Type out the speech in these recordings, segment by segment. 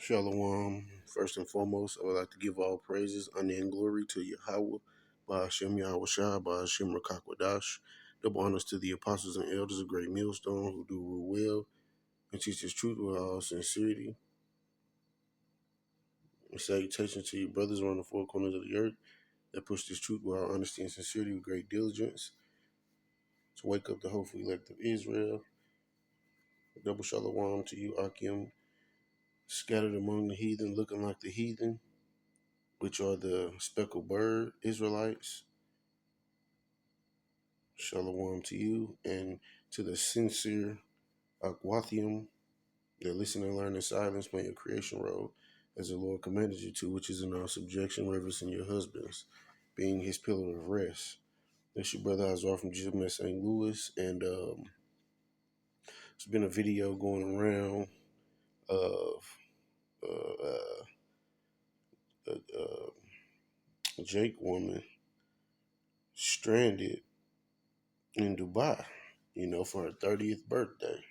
Shalom. First and foremost, I would like to give all praises, honor, and glory to Yahweh, Ba'ashem Yahweh Shai, Ba'ashem Rakakwadash. Double honors to the apostles and elders of Great Millstone who do rule well and teach His truth with all sincerity. And salutations to your brothers around the four corners of the earth that push this truth with all honesty and sincerity with great diligence to wake up the hopeful elect of Israel. Double shalom to you, Akim, scattered among the heathen, looking like the heathen, which are the speckled bird Israelites. Shalom to you and to the sincere Akwathium that listen and learn in silence, playing your creation role as the Lord commanded you to, which is in all subjection, reverencing your husbands, being his pillar of rest. That's your brother Azar from Jim at St. Louis, and there's been a video going around of a Jake woman stranded in Dubai, for her 30th birthday.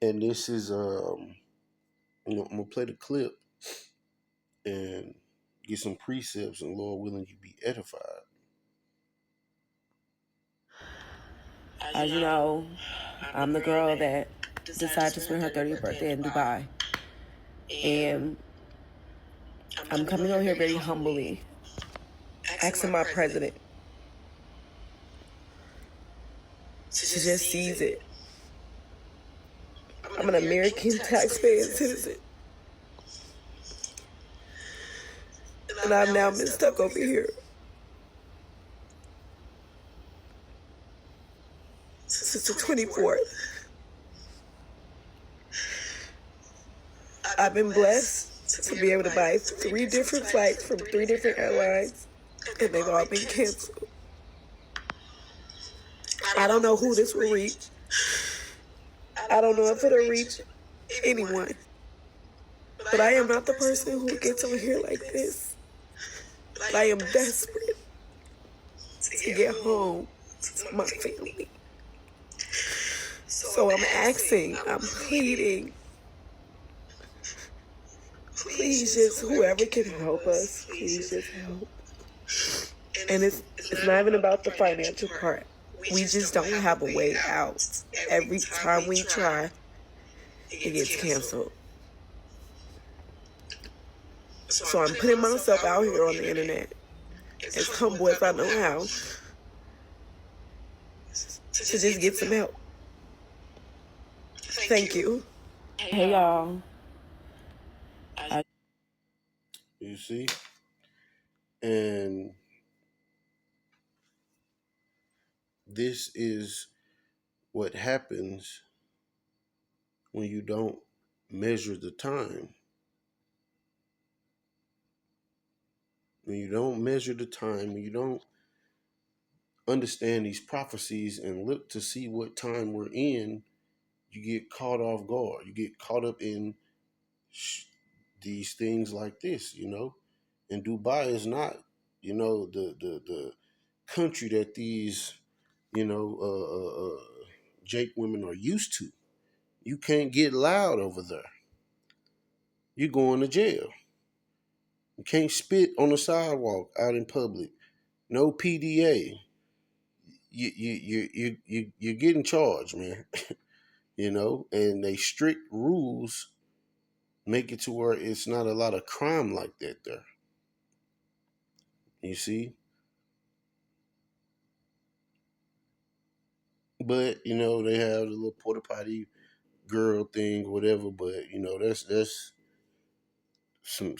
And this is, I'm going to play the clip and get some precepts, and Lord willing, you be edified. As you know, I'm the girl that decided to spend her 30th birthday in Dubai. And I'm coming over here very humbly, asking my president to just seize it. I'm an American taxpaying citizen. And I've now been stuck over here since the 24th. I've been blessed to be able to buy 3 different flights from 3 different airlines, and they've all been canceled. I don't know who this will reach. I don't know if it'll reach anyone. But I am not the person who gets on here like this. But I am desperate to get home to my family. So I'm asking, I'm pleading, please just, whoever can help us, please just help. And it's not even about the financial part. We just don't have a way out. Every time we try, it gets canceled. So I'm putting myself out here on the internet, as humble as I know how, to just get some help. Thank you. Hey, y'all. You see? And this is what happens when you don't measure the time. When you don't measure the time, when you don't understand these prophecies and look to see what time we're in, you get caught off guard. You get caught up in these things like this, And Dubai is not, the country that these, Jake women are used to. You can't get loud over there. You're going to jail. You can't spit on the sidewalk out in public. No PDA. You're getting charged, man. And they strict rules make it to where it's not a lot of crime like that there. You see? But, they have the little porta potty girl thing or whatever, but that's some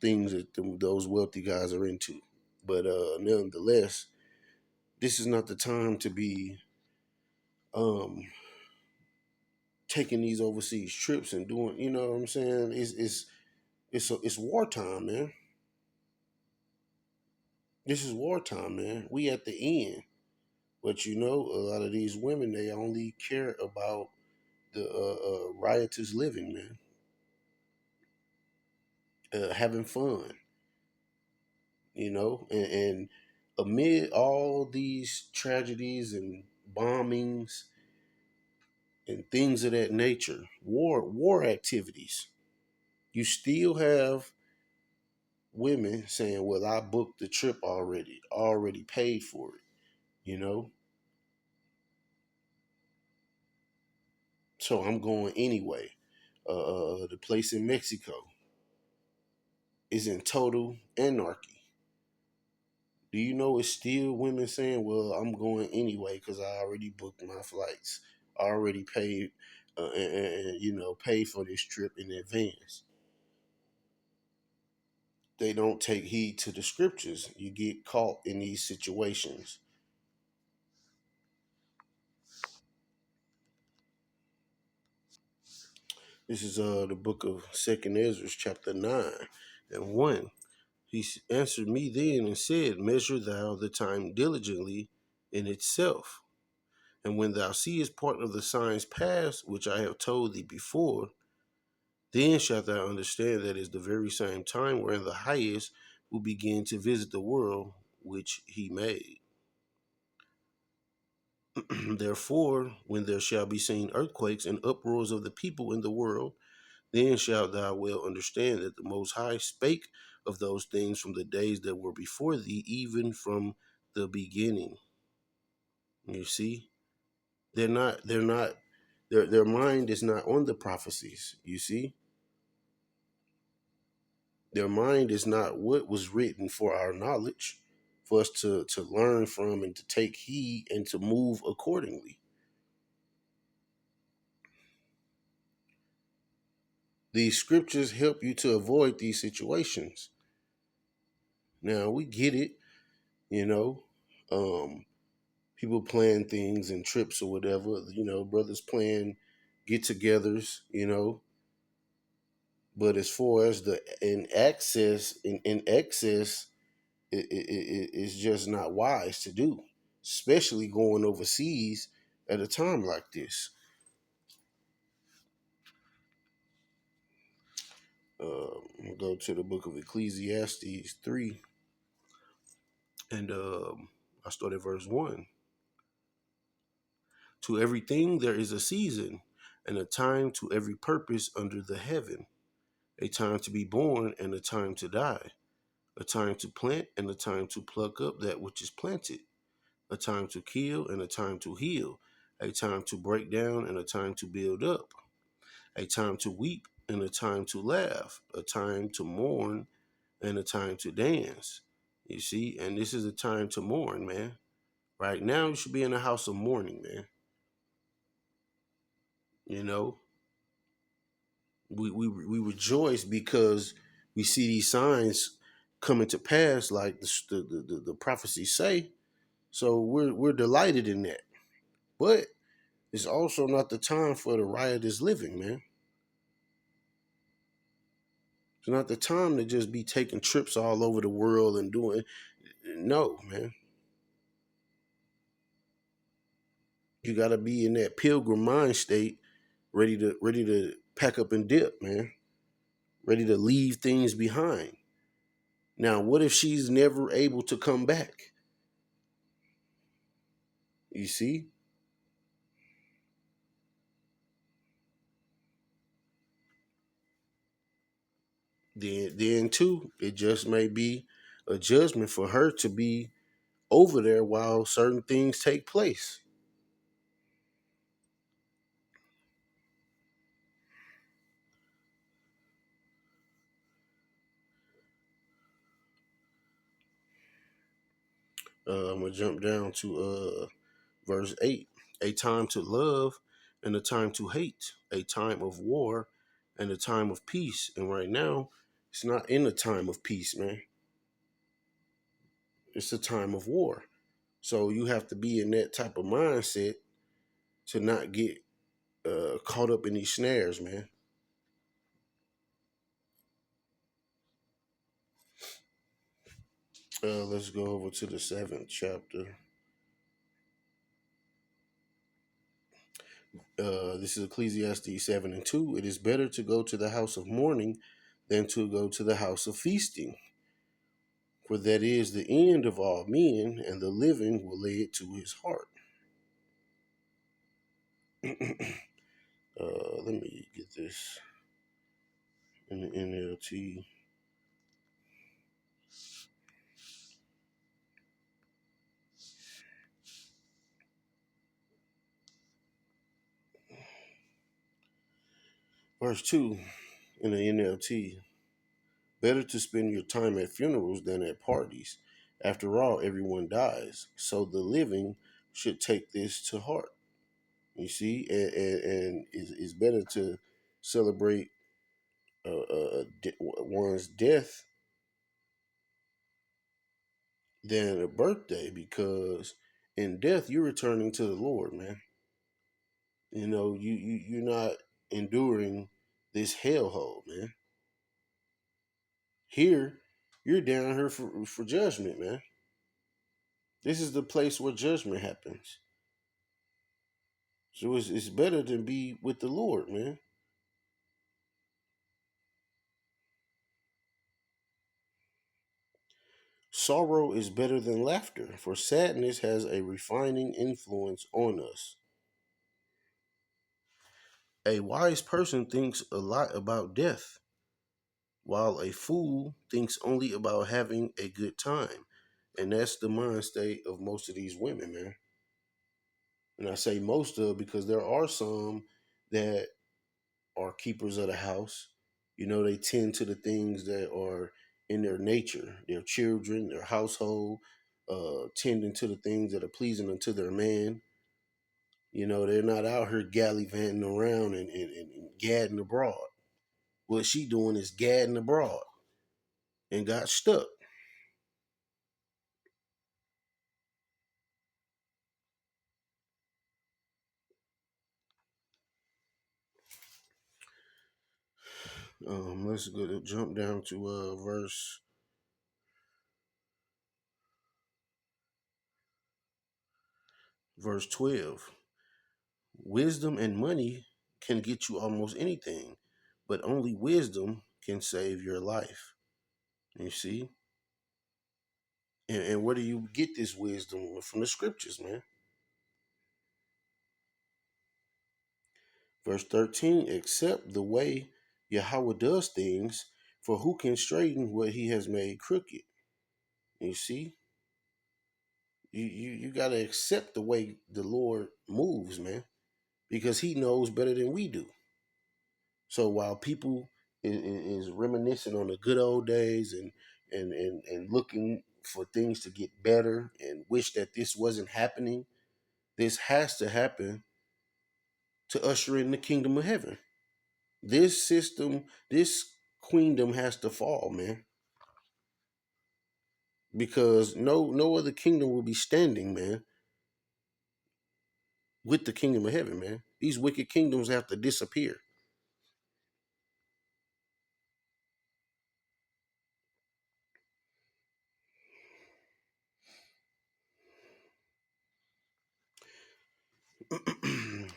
things that those wealthy guys are into. But nonetheless, this is not the time to be taking these overseas trips and doing, you know what I'm saying? It's wartime, man. This is wartime, man. We at the end. But a lot of these women, they only care about the riotous living, man. Having fun, and amid all these tragedies and bombings and things of that nature, war activities. You still have women saying, "Well, I booked the trip already paid for it," you know, so I'm going anyway. The place in Mexico is in total anarchy. Do you know it's still women saying, "Well, I'm going anyway because I already booked my flights, I already paid, paid for this trip in advance." They don't take heed to the scriptures. You get caught in these situations. This is the book of Second Ezra, chapter 9 and 1. He answered me then and said, "Measure thou the time diligently in itself. And when thou seest part of the signs pass, which I have told thee before, then shalt thou understand that is the very same time wherein the highest will begin to visit the world which he made. Therefore, when there shall be seen earthquakes and uproars of the people in the world, then shalt thou well understand that the Most High spake of those things from the days that were before thee, even from the beginning." You see, their mind is not on the prophecies. You see, their mind is not what was written for our knowledge, for us to learn from and to take heed and to move accordingly. These scriptures help you to avoid these situations. Now we get it, you know. People plan things and trips or whatever, brothers plan get-togethers, but as far as the in excess, it's just not wise to do, especially going overseas at a time like this. We'll go to the book of Ecclesiastes 3, and I start at verse 1. To everything there is a season, and a time to every purpose under the heaven, a time to be born and a time to die, a time to plant and a time to pluck up that which is planted, a time to kill and a time to heal, a time to break down and a time to build up, a time to weep and a time to laugh, a time to mourn and a time to dance. You see, and this is a time to mourn, man. Right now, you should be in a house of mourning, man. You know, we rejoice because we see these signs coming to pass, like the prophecies say. So we're delighted in that. But it's also not the time for the riotous living, man. It's not the time to just be taking trips all over the world and doing. No, man. You got to be in that pilgrim mind state, ready to pack up and dip, man. Ready to leave things behind. Now, what if she's never able to come back? You see? Then too, it just may be a judgment for her to be over there while certain things take place. I'm gonna jump down to verse 8. A time to love and a time to hate, a time of war and a time of peace. And right now, it's not in a time of peace, man. It's a time of war. So you have to be in that type of mindset to not get caught up in these snares, man. Let's go over to the 7th chapter. This is Ecclesiastes 7 and 2. It is better to go to the house of mourning than to go to the house of feasting. For that is the end of all men, and the living will lay it to his heart. Let me get this in the NLT. Verse 2 in the NLT. Better to spend your time at funerals than at parties. After all, everyone dies. So the living should take this to heart. You see, and it's better to celebrate one's death than a birthday, because in death you're returning to the Lord, man. You know, you're not enduring this hellhole, man. Here, you're down here for judgment, man. This is the place where judgment happens. So it's better to be with the Lord, man. Sorrow is better than laughter, for sadness has a refining influence on us. A wise person thinks a lot about death, while a fool thinks only about having a good time. And that's the mind state of most of these women, man. And I say most of because there are some that are keepers of the house. You know, they tend to the things that are in their nature, their children, their household, tending to the things that are pleasing unto their man. You know, they're not out here gallivanting around and gadding abroad. What she doing is gadding abroad and got stuck. Let's go to jump down to verse 12. Wisdom and money can get you almost anything, but only wisdom can save your life. You see? And where do you get this wisdom? From the scriptures, man. Verse 13, accept the way Yahweh does things, for who can straighten what he has made crooked? You see? You got to accept the way the Lord moves, man, because he knows better than we do. So while people is reminiscing on the good old days and looking for things to get better and wish that this wasn't happening, this has to happen to usher in the kingdom of heaven. This system, this queendom has to fall, man. Because no other kingdom will be standing, man, with the kingdom of heaven, man. These wicked kingdoms have to disappear.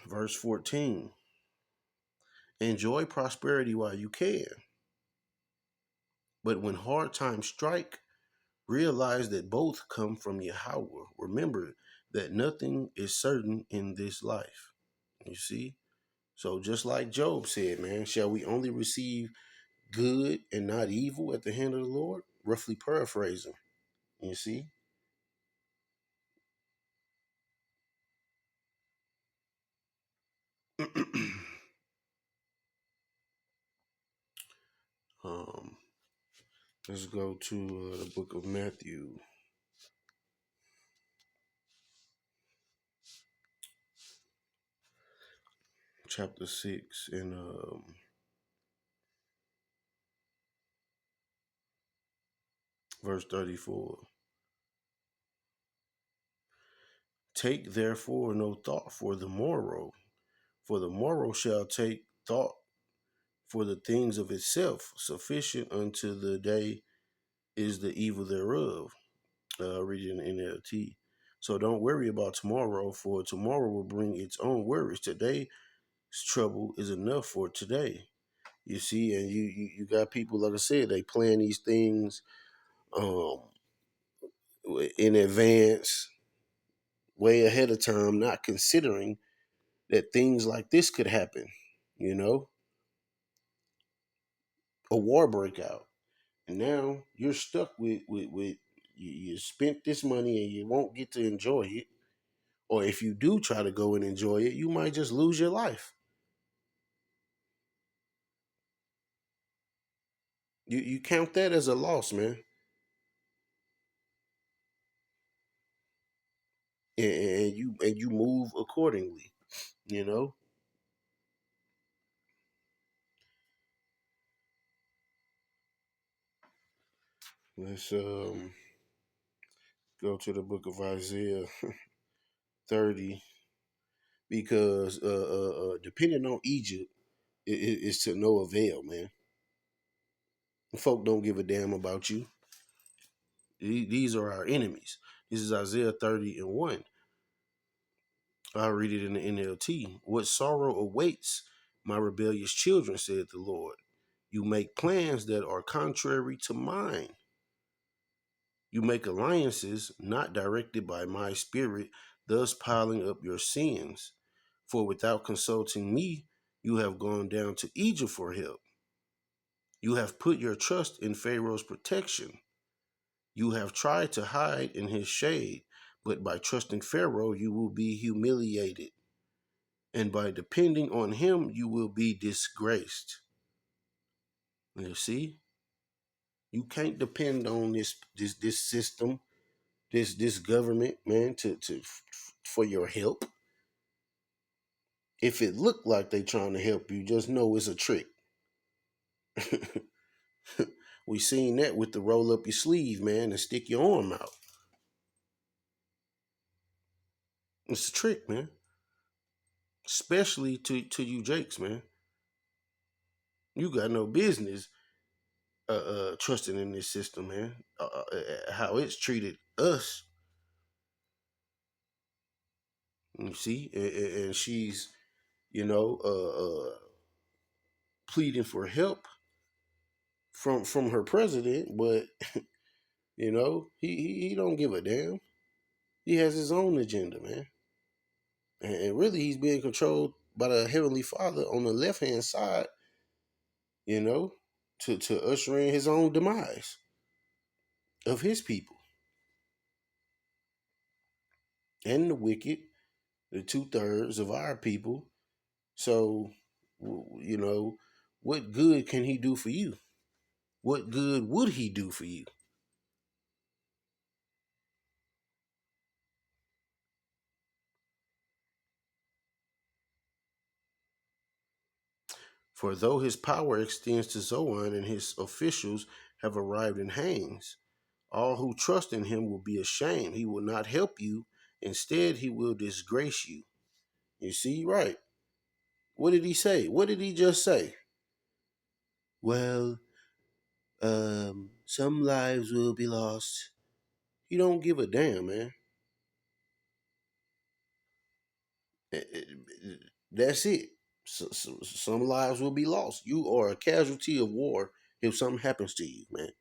Verse 14. Enjoy prosperity while you can. But when hard times strike, realize that both come from Yahweh. Remember that nothing is certain in this life. You see? So just like Job said, man, shall we only receive good and not evil at the hand of the Lord? Roughly paraphrasing. You see? um, let's go to the book of Matthew, chapter 6, and verse 34. Take therefore no thought for the morrow shall take thought for the things of itself. Sufficient unto the day is the evil thereof. Reading NLT. So don't worry about tomorrow, for tomorrow will bring its own worries. Today's trouble is enough for today. You see, and you got people, like I said, they plan these things um, in advance, way ahead of time, not considering that things like this could happen. You know, a war break out, and now you're stuck with you spent this money and you won't get to enjoy it. Or if you do try to go and enjoy it, you might just lose your life. You count that as a loss, man, and you move accordingly. You know, let's go to the book of Isaiah 30 because depending on Egypt is to no avail, man. Folk don't give a damn about you. These are our enemies. This is Isaiah 30 and 1. I'll read it in the NLT. What sorrow awaits my rebellious children, said the Lord. You make plans that are contrary to mine. You make alliances not directed by my spirit, thus piling up your sins. For without consulting me, you have gone down to Egypt for help. You have put your trust in Pharaoh's protection. You have tried to hide in his shade, but by trusting Pharaoh, you will be humiliated. And by depending on him, you will be disgraced. You see, you can't depend on this system, this government, man, to for your help. If it looked like they trying to help you, just know it's a trick. We seen that with the roll up your sleeve, man, and stick your arm out. It's a trick, man. Especially to you Jakes, man. You got no business trusting in this system, man. How it's treated us, you see, and she's, you know, pleading for help from her president, but he don't give a damn. He has his own agenda, man, and really he's being controlled by the Heavenly Father on the left hand side, you know, to usher in his own demise of his people and the wicked, the 2/3 of our people. So, you know, what good can he do for you? What good would he do for you? For though his power extends to Zoan and his officials have arrived in Hanes, all who trust in him will be ashamed. He will not help you. Instead, he will disgrace you. You see, right? What did he say? What did he just say? Well, some lives will be lost. He don't give a damn, man. That's it. Some lives will be lost. You are a casualty of war if something happens to you, man.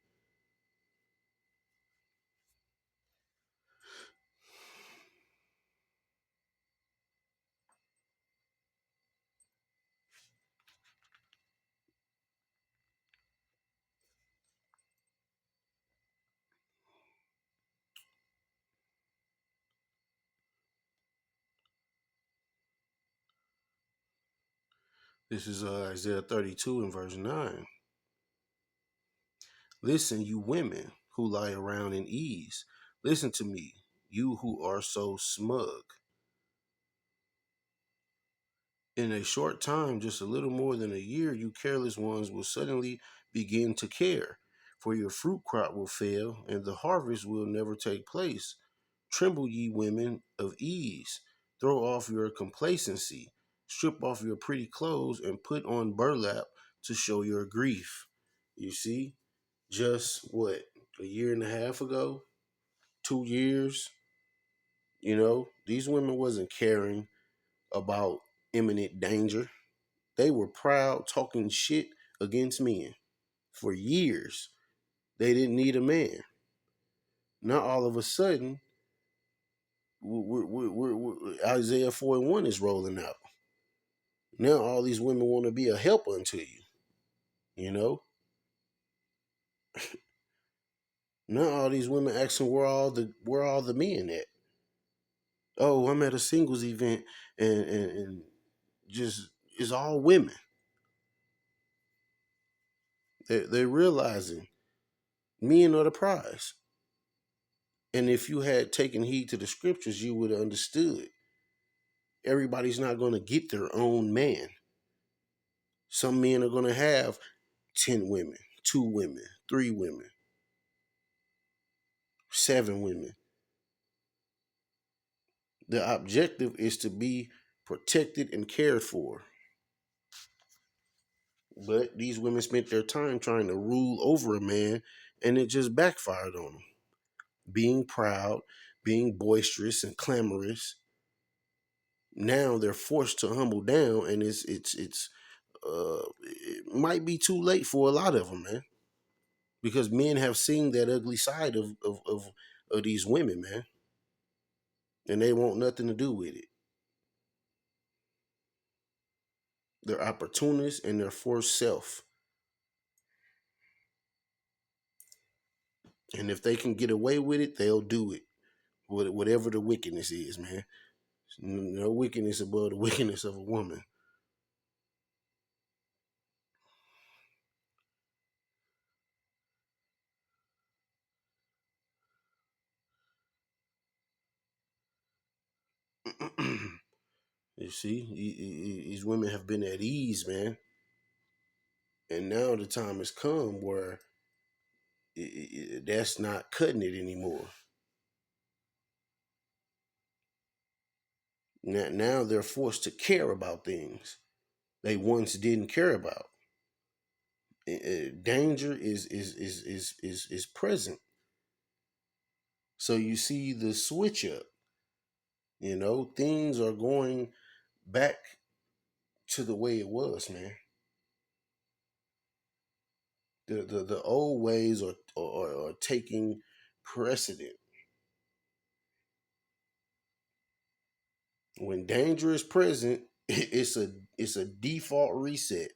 This is Isaiah 32 and verse 9. Listen, you women who lie around in ease. Listen to me, you who are so smug. In a short time, just a little more than a year, you careless ones will suddenly begin to care, for your fruit crop will fail, and the harvest will never take place. Tremble, ye women of ease. Throw off your complacency. Strip off your pretty clothes and put on burlap to show your grief. You see, just what, a year and a half ago, 2 years, these women wasn't caring about imminent danger. They were proud talking shit against men for years. They didn't need a man. Now all of a sudden, Isaiah 4 and 1 is rolling out. Now all these women want to be a help unto you. You know, now all these women asking where all the men at. Oh, I'm at a singles event and just it's all women. They're realizing men are the prize. And if you had taken heed to the scriptures, you would have understood. Everybody's not going to get their own man. Some men are going to have 10 women, 2 women, 3 women, 7 women. The objective is to be protected and cared for. But these women spent their time trying to rule over a man, and it just backfired on them. Being proud, being boisterous and clamorous. Now they're forced to humble down, and it might be too late for a lot of them, man, because men have seen that ugly side of these women, man, and they want nothing to do with it. They're opportunists and they're for self. And if they can get away with it, they'll do it. Whatever the wickedness is, man. No wickedness above the wickedness of a woman. You see, these women have been at ease, man. And now the time has come where that's not cutting it anymore. Now they're forced to care about things they once didn't care about. Danger is present. So you see the switch up. Things are going back to the way it was, man. The old ways are taking precedent. When danger is present, it's a default reset.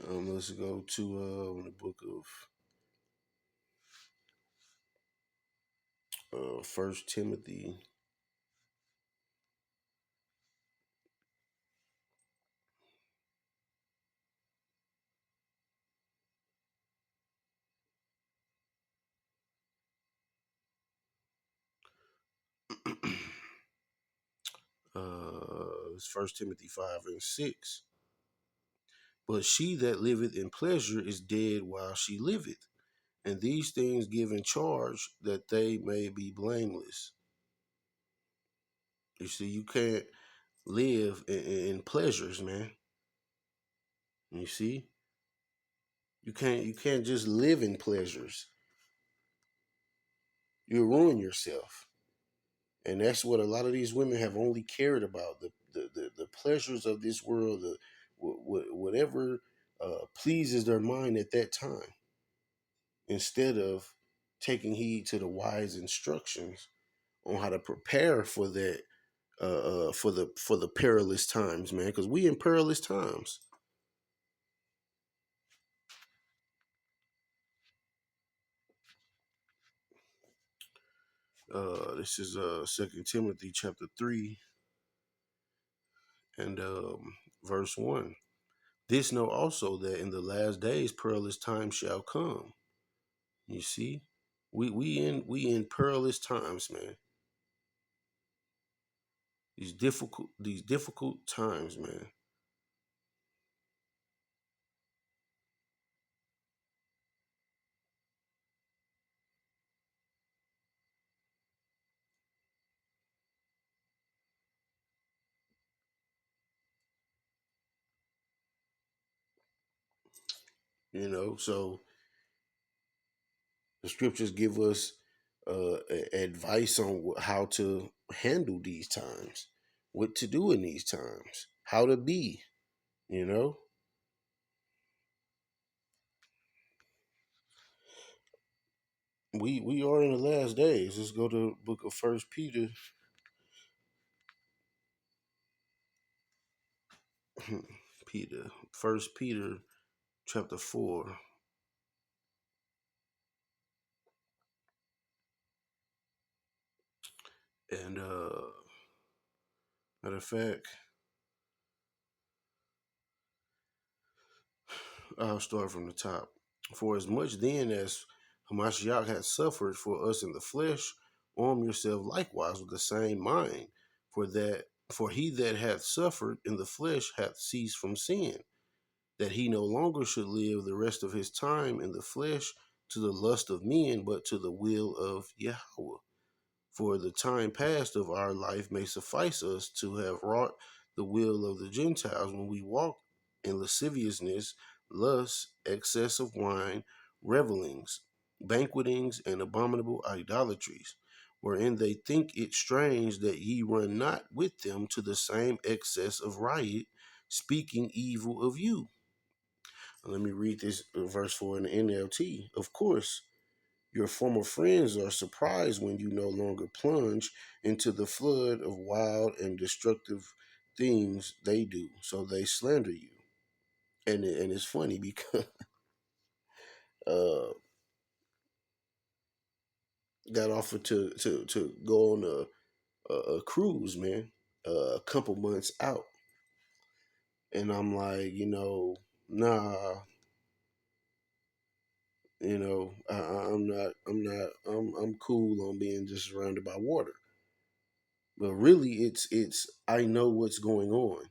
Let's go to the book of First Timothy. It's First Timothy 5:6. But she that liveth in pleasure is dead while she liveth, and these things give in charge that they may be blameless. You see, you can't live in pleasures, man. You see, you can't just live in pleasures. You'll ruin yourself, and that's what a lot of these women have only cared about: the pleasures of this world, whatever pleases their mind at that time, instead of taking heed to the wise instructions on how to prepare for that, for the perilous times, man. Because we in perilous times. This is Second Timothy chapter 3 and verse 1. This know also that in the last days perilous times shall come. You see, we in perilous times, man. These difficult times, man. So the scriptures give us advice on how to handle these times, what to do in these times, how to be. You know, we are in the last days. Let's go to the book of First Peter. Peter, First Peter, chapter 4, and matter of fact, I'll start from the top. For as much then as Hamashiach hath suffered for us in the flesh, arm yourself likewise with the same mind. For he that hath suffered in the flesh hath ceased from sin, that he no longer should live the rest of his time in the flesh to the lust of men, but to the will of Yahweh. For the time past of our life may suffice us to have wrought the will of the Gentiles when we walk in lasciviousness, lust, excess of wine, revelings, banquetings, and abominable idolatries, wherein they think it strange that ye run not with them to the same excess of riot, speaking evil of you. Let me read this verse 4 in the NLT. Of course, your former friends are surprised when you no longer plunge into the flood of wild and destructive things they do. So they slander you. And it's funny because uh, got offered to go on a cruise, man, a couple months out. And I'm like, nah, I'm cool on being just surrounded by water. But really, it's I know what's going on.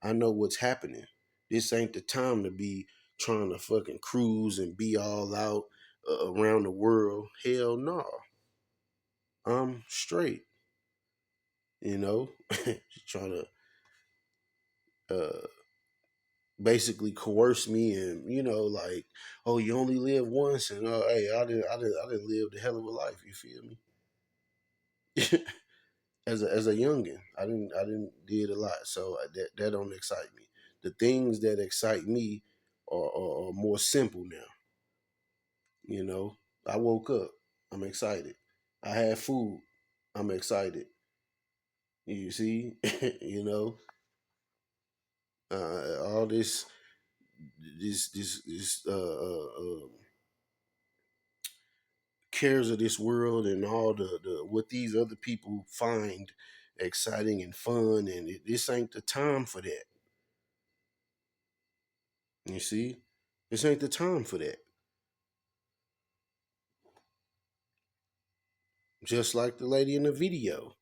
I know what's happening. This ain't the time to be trying to fucking cruise and be all out around the world. Hell no. I'm straight. Trying to basically coerce me and like, oh, you only live once, and hey, I didn't live the hell of a life. You feel me? As a youngin, I didn't did a lot, so that don't excite me. The things that excite me are more simple now. I woke up, I'm excited. I had food, I'm excited. You see, all this cares of this world and all the what these other people find exciting and fun, and this ain't the time for that. You see, this ain't the time for that. Just like the lady in the video.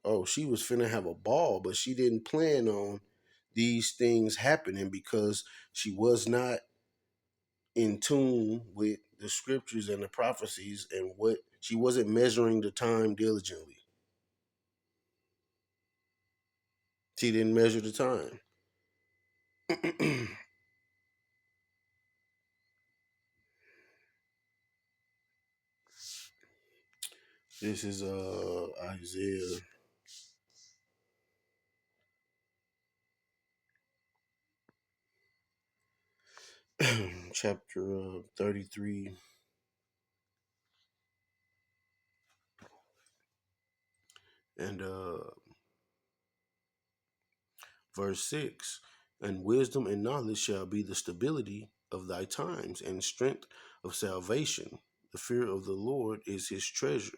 Oh, she was finna have a ball, but she didn't plan on these things happening because she was not in tune with the scriptures and the prophecies, and what she wasn't measuring the time diligently. She didn't measure the time. This is Isaiah chapter 33 and verse 6. And wisdom and knowledge shall be the stability of thy times, and strength of salvation. The fear of the Lord is his treasure.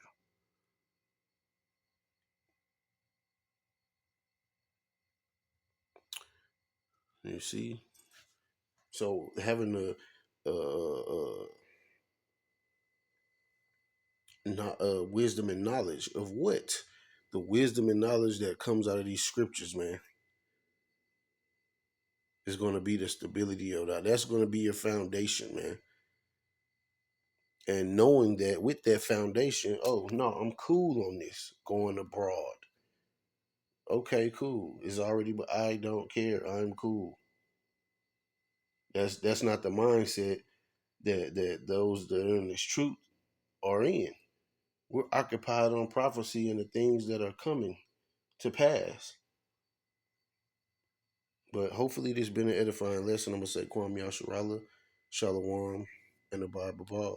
You see? So having the not wisdom and knowledge of what? The wisdom and knowledge that comes out of these scriptures, man, is going to be the stability of that. That's going to be your foundation, man. And knowing that with that foundation, oh no, I'm cool on this going abroad. Okay, cool. It's already, but I don't care. I'm cool. That's not the mindset that those that are in this truth are in. We're occupied on prophecy and the things that are coming to pass. But hopefully this been an edifying lesson. I'm gonna say Kwam Yasharala, Shalom, and the Bible Ball.